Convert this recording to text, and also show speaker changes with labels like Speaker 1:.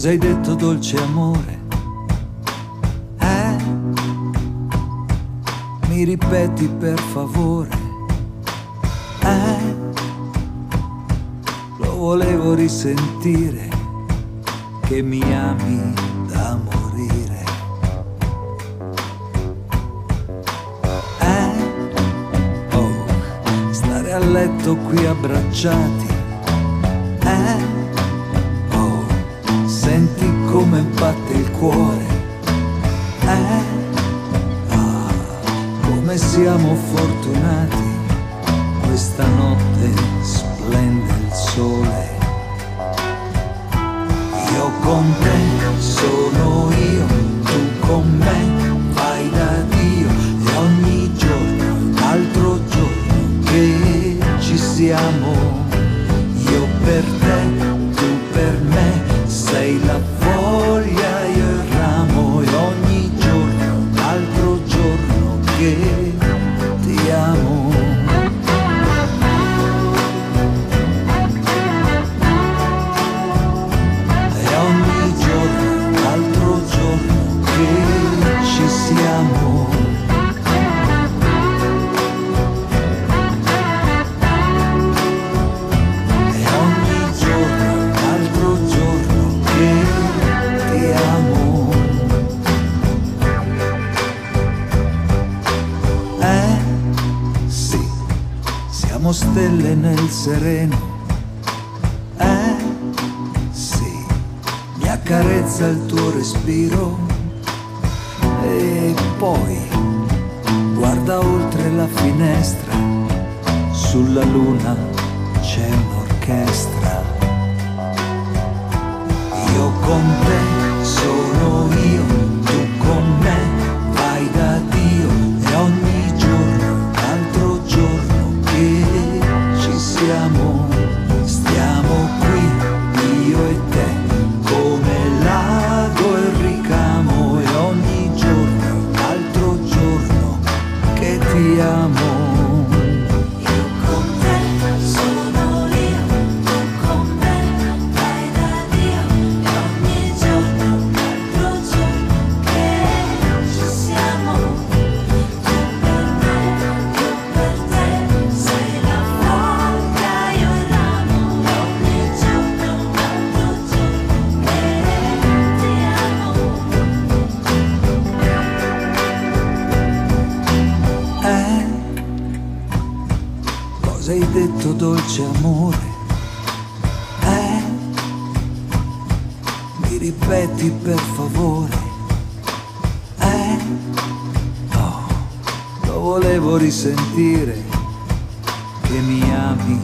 Speaker 1: Cosa hai detto, dolce amore? Mi ripeti per favore? Lo volevo risentire, che mi ami da morire. Oh, stare a letto qui abbracciati. Oh, senti come batte il cuore. Come siamo fortunati, questa notte splende il sole. Io con te sono io, tu con me vai da Dio. E ogni giorno è un altro giorno che ci siamo. Io per te, tu per me, sei la foglia, io il ramo. E ogni giorno è un altro giorno che ti amo. E ogni giorno, altro giorno che ci siamo. E ogni giorno, altro giorno che ti amo. Sì, siamo stelle nel sereno. Sì, mi accarezza il tuo respiro. E poi guarda oltre la finestra, sulla luna c'è un'orchestra. Io con te sono io, tu con me vai da Dio. E ogni giorno, altro giorno che ci siamo. Stiamo qui, io e te, come l'ago e il ricamo. E ogni giorno, altro giorno che ti amo.
Speaker 2: Io con te sono io, tu con me vai da Dio. E ogni giorno, altro giorno che ci siamo. Tu per me, io per te, sei la foglia, io il ramo. E ogni giorno, altro giorno che ti amo.
Speaker 1: Cosa hai detto, dolce amore? Mi ripeti per favore? Oh, lo volevo risentire, che mi ami